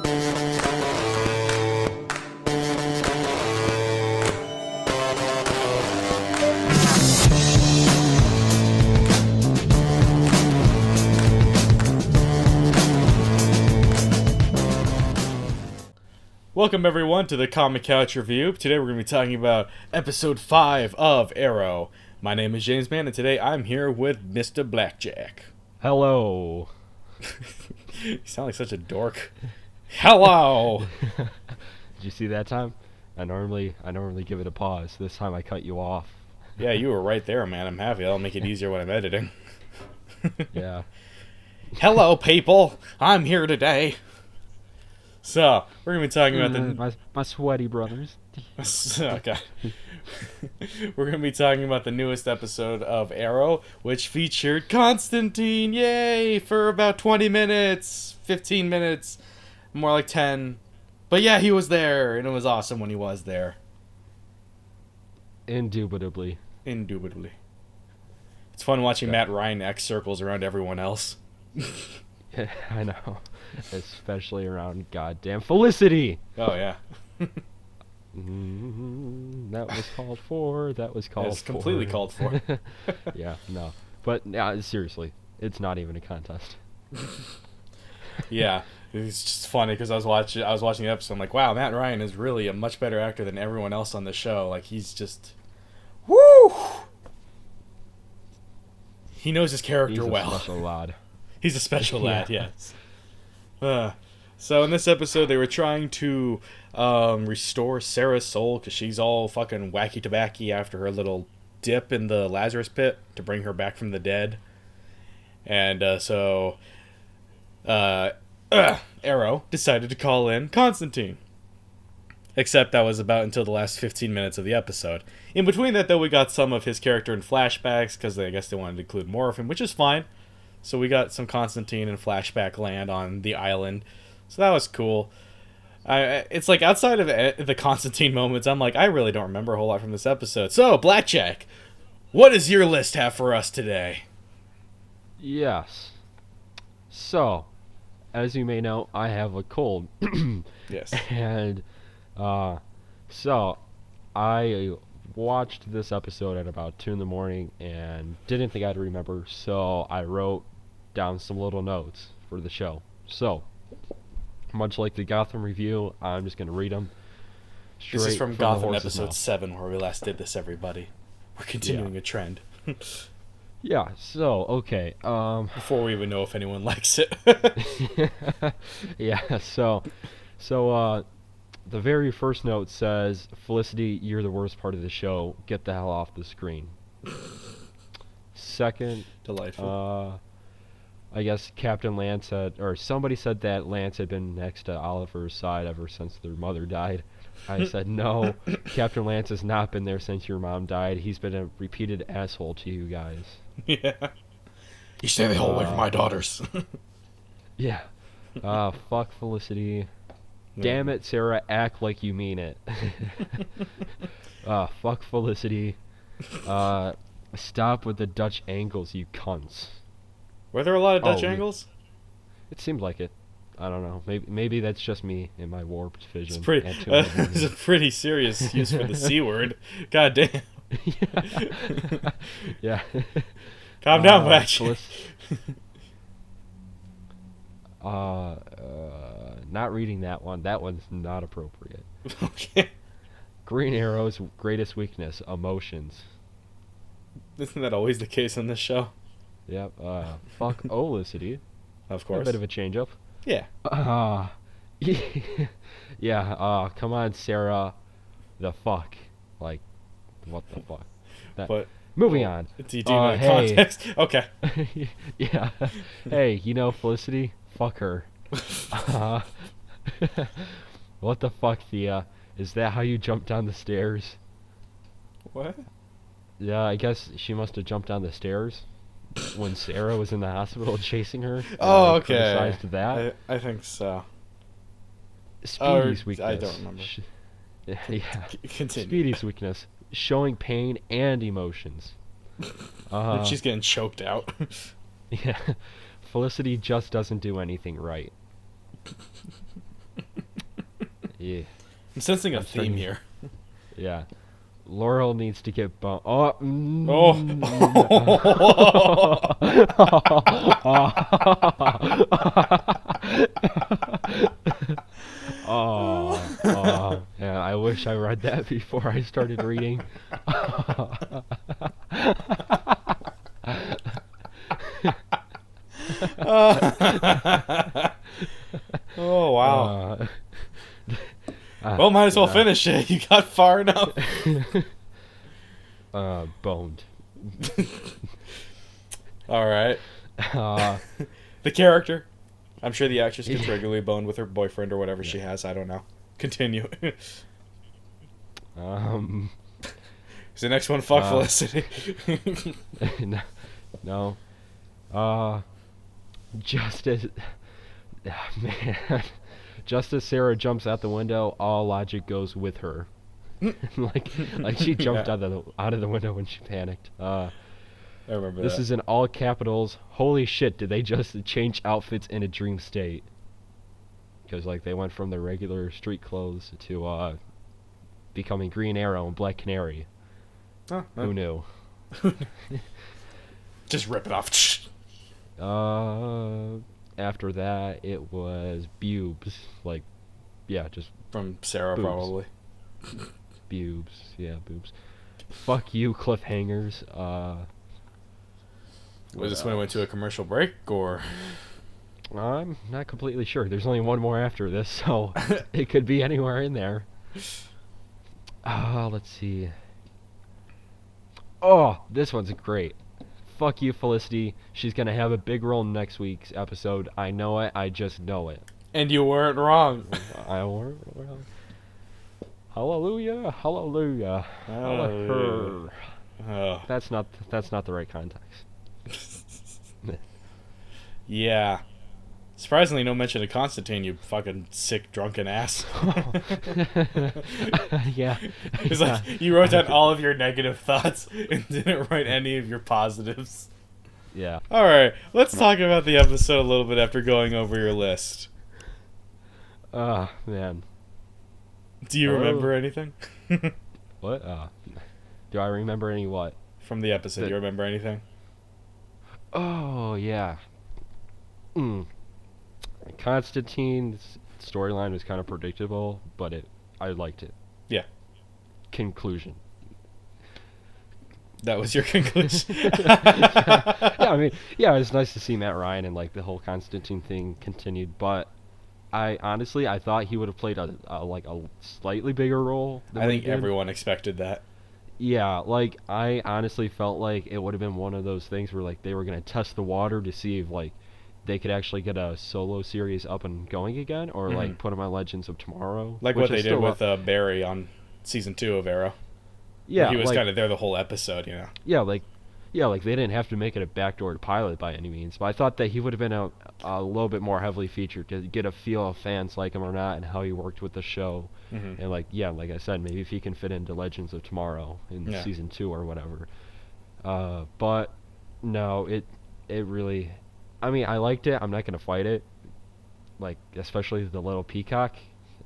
Welcome everyone to the Comic Couch Review. Today we're going to be talking about episode 5 of Arrow. My name is JamesMan and today I'm here with Mr. Blackjack. Hello. You sound like such a dork. Hello. Did you see that time? I normally give it a pause. This time I cut you off. Yeah, you were right there, man. I'm happy. That'll make it easier when I'm editing. Yeah. Hello, people. I'm here today. So, we're going to be talking about my sweaty brothers. Oh, God. We're going to be talking about the newest episode of Arrow, which featured Constantine, yay, for about 20 minutes, 15 minutes, more like 10. But yeah, he was there, and it was awesome when he was there. Indubitably. It's fun watching Matt Ryan X circles around everyone else. Yeah, I know. Especially around goddamn Felicity. Oh, yeah. That was called for. It's completely called for. Yeah, no. But seriously, it's not even a contest. Yeah, it's just funny because I was watching the episode. I'm like, wow, Matt Ryan is really a much better actor than everyone else on the show. Like, he's just, woo! He knows his character well. He's a special lad. He's a special lad, yes. So in this episode, they were trying to restore Sarah's soul because she's all fucking wacky tobacky after her little dip in the Lazarus pit to bring her back from the dead. And so Arrow decided to call in Constantine. Except that was about until the last 15 minutes of the episode. In between that, though, we got some of his character in flashbacks because I guess they wanted to include more of him, which is fine. So we got some Constantine in flashback land on the island. So that was cool. It's like outside of the Constantine moments, I'm like, I really don't remember a whole lot from this episode. So, Blackjack, what does your list have for us today? Yes. So, as you may know, I have a cold. Yes. And, so, I watched this episode at about 2 in the morning and didn't think I'd remember, so I wrote down some little notes for the show. So, much like the Gotham review, I'm just going to read them. This is from Gotham episode 7 where we last did this, everybody. We're continuing a trend. Yeah, so, okay. Before we even know if anyone likes it. Yeah, so, the very first note says, Felicity, you're the worst part of the show. Get the hell off the screen. Second, delightful. I guess Captain Lance somebody said that Lance had been next to Oliver's side ever since their mother died. I said, no, Captain Lance has not been there since your mom died. He's been a repeated asshole to you guys. Yeah. You stay the hell away from my daughters. Yeah. Fuck Felicity. Damn it, Sarah, act like you mean it. Fuck Felicity. Stop with the Dutch angles, you cunts. Were there a lot of Dutch angles? It seemed like it. I don't know. Maybe that's just me in my warped vision. It's a pretty serious use for the C word. God damn. Yeah. Calm down, Batch. Not reading that one. That one's not appropriate. Okay. Green Arrow's greatest weakness, emotions. Isn't that always the case on this show? Yep. Fuck Olicity. Of course. A bit of a change up. Yeah. Yeah. Come on, Sarah. The fuck. Like, what the fuck? Moving on. Do you know the context? Okay. Yeah. Hey, Felicity? Fuck her. What the fuck, Thea? Is that how you jumped down the stairs? What? Yeah, I guess she must have jumped down the stairs when Sarah was in the hospital chasing her. Oh, okay. Criticized that. I think so. Speedy's weakness. I don't remember. Yeah. Continue. Speedy's weakness. Showing pain and emotions. She's getting choked out. Yeah. Felicity just doesn't do anything right. Yeah. I'm sensing a I'm theme turning- here. Yeah. Laurel needs to get bumped. Oh. Yeah, I wish I read that before I started reading. Oh, wow. Uh, Well, might as well yeah. finish it. You got far enough. Boned. All right. Uh, The character. I'm sure the actress gets Yeah. regularly boned with her boyfriend or whatever she has. I don't know. Continue. um, Is the next one fuck Uh, Felicity? no. Just as, man, just as Sarah jumps out the window, all logic goes with her. like she jumped Yeah. out of the window when she panicked. I remember This that. is in all capitals. Holy shit! Did they just change outfits in a dream state? Because like they went from their regular street clothes to becoming Green Arrow and Black Canary. Oh, Who knew? Just rip it off. After that, it was Bubes. Like, yeah, just From Sarah, Boobs. probably. Bubes. Yeah, boobs. Fuck you, cliffhangers. Was this when it went to a commercial break, or? I'm not completely sure. There's only one more after this, so it could be anywhere in there. Let's see. Oh, this one's great. Fuck you, Felicity. She's gonna have a big role in next week's episode. I know it. I just know it. And you weren't wrong. Well, hallelujah, hallelujah. Hallelujah. Oh. That's not the right context. Yeah. Surprisingly, no mention of Constantine, you fucking sick, drunken ass. Yeah. It's like you wrote down all of your negative thoughts and didn't write any of your positives. Yeah. Alright, let's talk about the episode a little bit after going over your list. Man. Do you Hello? remember anything? What? Do I remember any what? From the episode, The- do you remember anything? Oh, yeah. Constantine's storyline was kind of predictable, but I liked it. Yeah. Conclusion. That was your conclusion? Yeah, I mean, yeah, it's nice to see Matt Ryan and like the whole Constantine thing continued, but I thought he would have played a slightly bigger role than I what he think did. everyone expected that. Yeah, like I honestly felt like it would have been one of those things where like they were gonna test the water to see if like they could actually get a solo series up and going again, or like put him on Legends of Tomorrow, Like which what I they did still with Barry on season 2 of Arrow. yeah, He was like, kind of there the whole episode, you know. yeah, like they didn't have to make it a backdoor pilot by any means, but I thought that he would have been a little bit more heavily featured to get a feel of fans like him or not and how he worked with the show. And like I said, maybe if he can fit into Legends of Tomorrow in Yeah. season 2 or whatever. But no, it really, I mean, I liked it. I'm not gonna fight it. Like especially the little peacock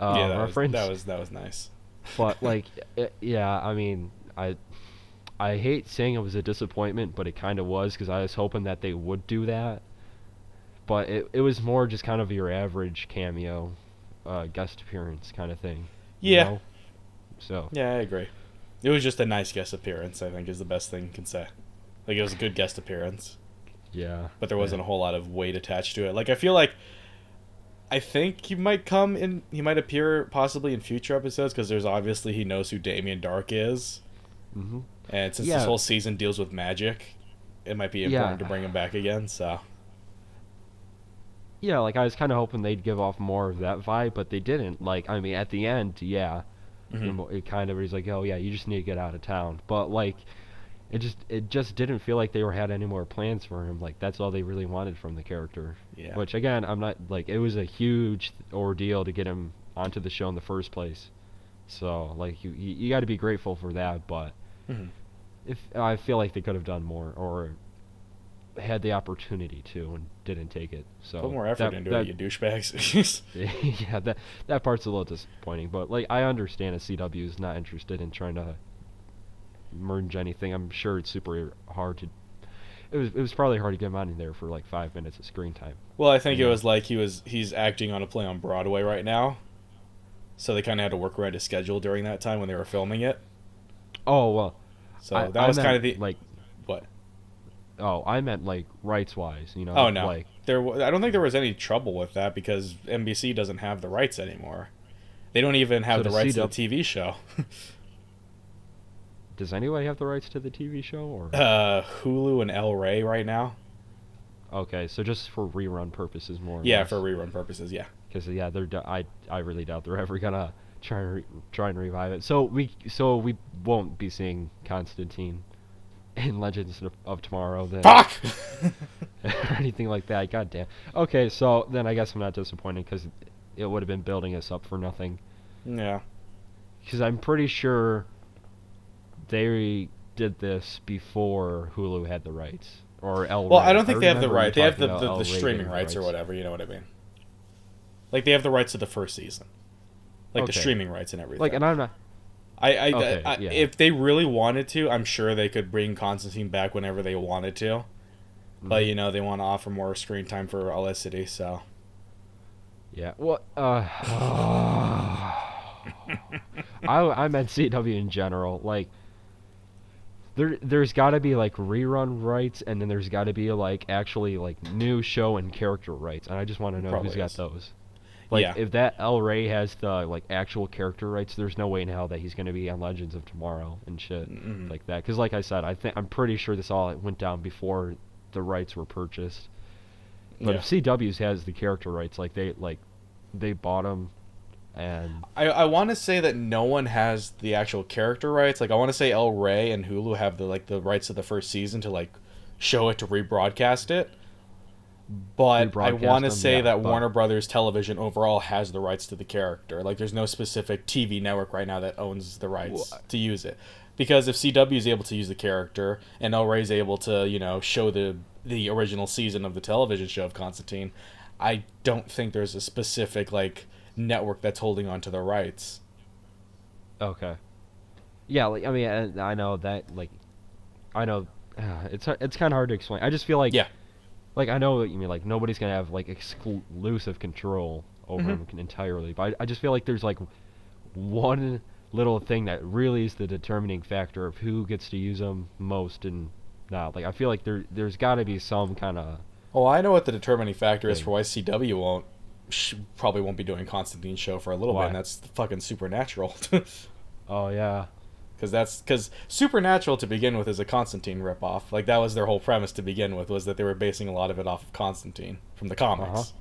Yeah, reference. that was nice. But like, yeah, I mean, I hate saying it was a disappointment, but it kind of was because I was hoping that they would do that. But it was more just kind of your average cameo, guest appearance kind of thing. you Yeah. know? So. Yeah, I agree. It was just a nice guest appearance, I think, is the best thing you can say. Like, it was a good guest appearance, Yeah. but there wasn't a whole lot of weight attached to it. Like, I think he might appear possibly in future episodes, because there's obviously, he knows who Damien Dark is. Mm-hmm. And since Yeah. this whole season deals with magic, it might be important to bring him back again, so. Yeah, like I was kind of hoping they'd give off more of that vibe, but they didn't. Like, I mean, at the end, yeah, it kind of was like, oh yeah, you just need to get out of town. But like, it just didn't feel like they had any more plans for him. Like that's all they really wanted from the character. Yeah. Which again, I'm not like it was a huge ordeal to get him onto the show in the first place. So like you got to be grateful for that, but if I feel like they could have done more, or had the opportunity to and didn't take it. So Put more effort into it, you douchebags. yeah, that part's a little disappointing. But like, I understand if CW is not interested in trying to merge anything. I'm sure it's super hard to. It was probably hard to get him on in there for like 5 minutes of screen time. Well, I think it was like he's acting on a play on Broadway right now, so they kind of had to work around his schedule during that time when they were filming it. Oh well. So that was kind of the like. What? Oh, I meant like rights wise, you know. Oh no, like I don't think there was any trouble with that because NBC doesn't have the rights anymore. They don't even have the rights to the TV show. Does anybody have the rights to the TV show or? Hulu and El Rey right now. Okay, so just for rerun purposes, more. Yeah, for rerun purposes, yeah. Because I really doubt they're ever gonna try and revive it. So we won't be seeing Constantine in Legends of Tomorrow then. Fuck! Or anything like that. God damn. Okay, so then I guess I'm not disappointed because it would have been building us up for nothing. Yeah. Because I'm pretty sure they did this before Hulu had the rights. Or El Rey. Well, I don't think they have the right. They have the streaming rights or whatever, you know what I mean? Like, they have the rights to the first season. Like, the streaming rights and everything. Like, and I'm not... Yeah. If they really wanted to, I'm sure they could bring Constantine back whenever they wanted to. Mm-hmm. But, you know, they want to offer more screen time for Olicity, so... Yeah, well, I meant CW in general. Like, there's got to be like rerun rights, and then there's got to be like actually like new show and character rights, and I just want to know who's got those. Like, if that El Rey has the like actual character rights, there's no way in hell that he's going to be on Legends of Tomorrow and shit like that. Because like I said, I'm pretty sure this all went down before the rights were purchased. But if CW's has the character rights, they bought them. And I want to say that no one has the actual character rights. Like, I want to say El Rey and Hulu have the rights to the first season to like show it, to rebroadcast it. But I want to say that Warner Brothers Television overall has the rights to the character. Like, there's no specific TV network right now that owns the rights to use it. Because if CW is able to use the character and El Rey is able to, you know, show the original season of the television show of Constantine, I don't think there's a specific like network that's holding on to the rights. Okay. Yeah, like, I mean, I know that, like, I know it's kind of hard to explain. I just feel like, like, I know what you mean, like, nobody's gonna have like exclusive control over them entirely, but I just feel like there's like one little thing that really is the determining factor of who gets to use them most and not. Like, I feel like there's got to be some kind of. Oh, I know what the determining factor is for why CW probably won't be doing Constantine's show for a little bit, and that's fucking Supernatural. Oh yeah, because Supernatural to begin with is a Constantine ripoff. Like, that was their whole premise to begin with, was that they were basing a lot of it off of Constantine from the comics.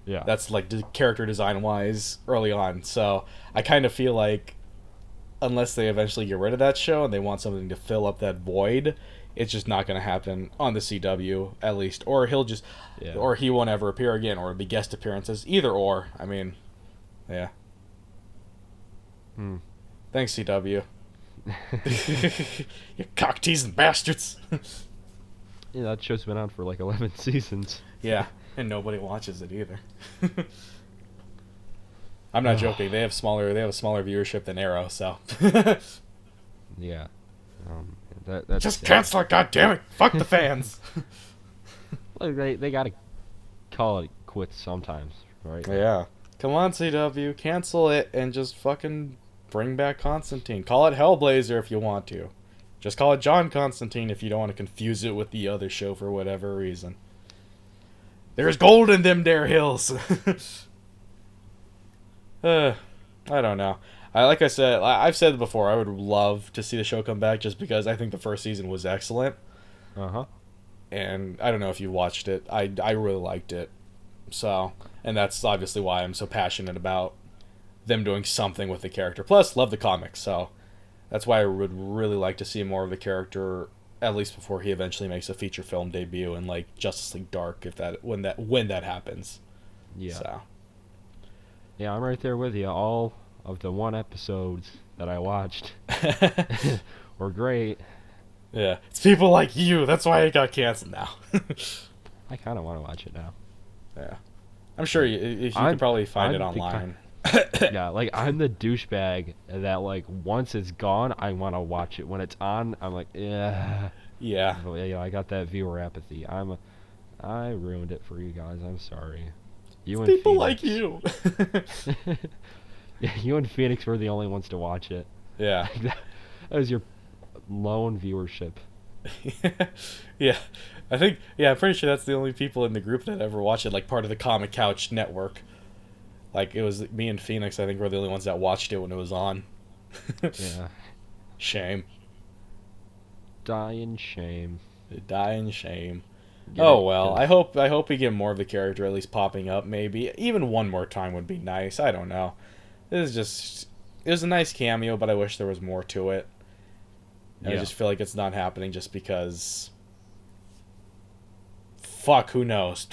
Yeah, that's like character design wise early on. So I kind of feel like unless they eventually get rid of that show and they want something to fill up that void, it's just not going to happen on the CW, at least. Or he'll just, or he won't ever appear again, or it'll be guest appearances. Either or. I mean, yeah. Thanks, CW. You cock-teasing bastards. Yeah, that show's been on for like 11 seasons. Yeah, and nobody watches it either. I'm not joking. They have a smaller viewership than Arrow, so. Yeah. That's just cancel it, goddammit! Fuck the fans. Like, they gotta call it quits sometimes, right? Yeah. Come on, CW, cancel it and just fucking bring back Constantine. Call it Hellblazer if you want to. Just call it John Constantine if you don't want to confuse it with the other show for whatever reason. There's gold in them there hills. I don't know. Like I said, I've said before, I would love to see the show come back just because I think the first season was excellent. And I don't know if you watched it. I really liked it. So, and that's obviously why I'm so passionate about them doing something with the character. Plus, love the comics, so that's why I would really like to see more of the character, at least before he eventually makes a feature film debut in like Justice League Dark, when that happens. Yeah. So. Yeah, I'm right there with you. All of the one episodes that I watched were great. Yeah, it's people like you. That's why it got canceled now. I kind of want to watch it now. Yeah, I'm sure if you could probably find it online. Yeah, like I'm the douchebag that like once it's gone, I want to watch it. When it's on, I'm like, yeah. Yeah. But, yeah, I got that viewer apathy. I ruined it for you guys. I'm sorry. You It's and people Phoenix. like you. Yeah, you and Phoenix were the only ones to watch it. Yeah. That was your lone viewership. Yeah. I'm pretty sure that's the only people in the group that ever watched it, like part of the Comic Couch network. Like, it was me and Phoenix, I think, were the only ones that watched it when it was on. Yeah. Shame. Dying shame. Dying shame. Get Oh it? well, 'Cause- I hope we get more of the character at least popping up. Maybe even one more time would be nice. I don't know. It was a nice cameo, but I wish there was more to it. And I Yeah. just feel like it's not happening just because. Fuck, who knows?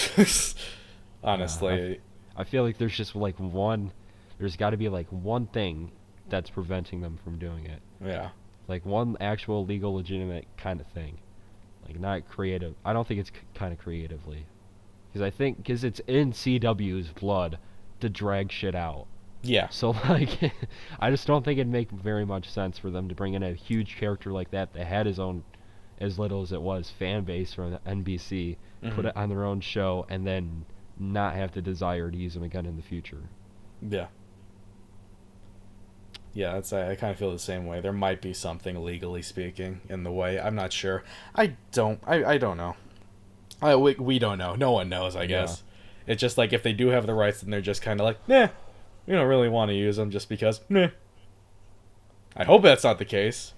Honestly, I feel like there's just like one. There's got to be like one thing that's preventing them from doing it. yeah, Like one actual legal, legitimate kind of thing. Like not creative. I don't think it's kind of creatively. Because it's in CW's blood to drag shit out. yeah, So like, I just don't think it'd make very much sense for them to bring in a huge character like that had his own, as little as it was, fan base from NBC, put Mhm. it on their own show, and then not have the desire to use him again in the future. yeah. Yeah, I kind of feel the same way. There might be something legally speaking in the way. I'm not sure. I don't know. We don't know. No one knows, I guess. It's just like if they do have the rights, then they're just kind of like, nah, we don't really want to use them just because, nah. I hope that's not the case.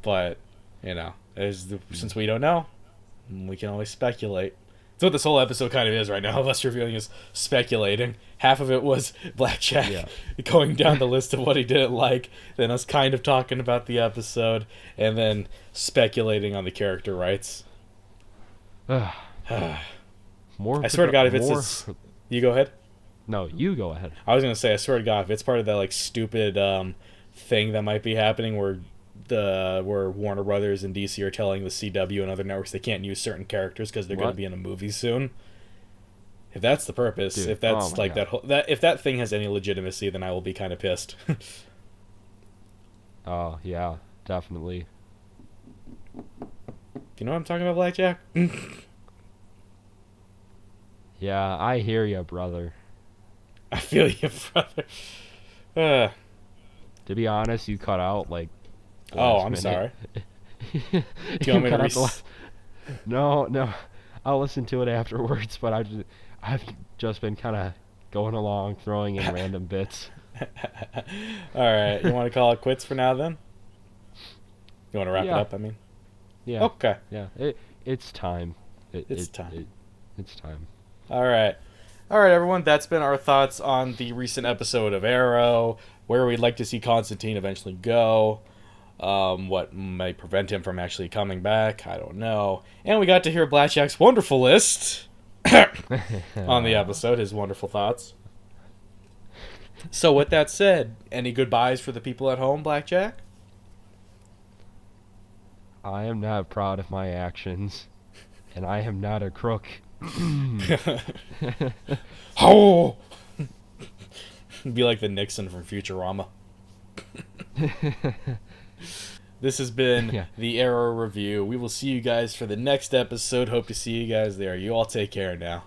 But, since we don't know, we can always speculate. That's what this whole episode kind of is right now. Us revealing is speculating. Half of it was Blackjack going down the list of what he didn't like, then us kind of talking about the episode, and then speculating on the character rights. More. I swear to God, if it's you go ahead. No, you go ahead. I was gonna say, I swear to God, if it's part of that like stupid thing that might be happening where Warner Brothers and DC are telling the CW and other networks they can't use certain characters because they're going to be in a movie soon. If that's the purpose, Dude, if that's oh my God. if that thing has any legitimacy, then I will be kind of pissed. Oh yeah, definitely. Do you know what I'm talking about, Blackjack? Yeah, I hear you, brother. I feel you, brother. To be honest, you cut out like. the Oh, last I'm minute. sorry. You Do you want me to cut out the No, I'll listen to it afterwards. But I've just been kind of going along, throwing in random bits. All right, you want to call it quits for now, then? You want to wrap it Yeah. up? I mean. Yeah. Okay. Yeah. It's time. It's time. It's time. All right, everyone. That's been our thoughts on the recent episode of Arrow, where we'd like to see Constantine eventually go. What might prevent him from actually coming back, I don't know. And we got to hear Blackjack's wonderful list on the episode, his wonderful thoughts. So with that said, any goodbyes for the people at home, Blackjack? I am not proud of my actions, and I am not a crook. Oh! Be like the Nixon from Futurama. This has been the Arrow Review. We will see you guys for the next episode. Hope to see you guys there. You all take care now.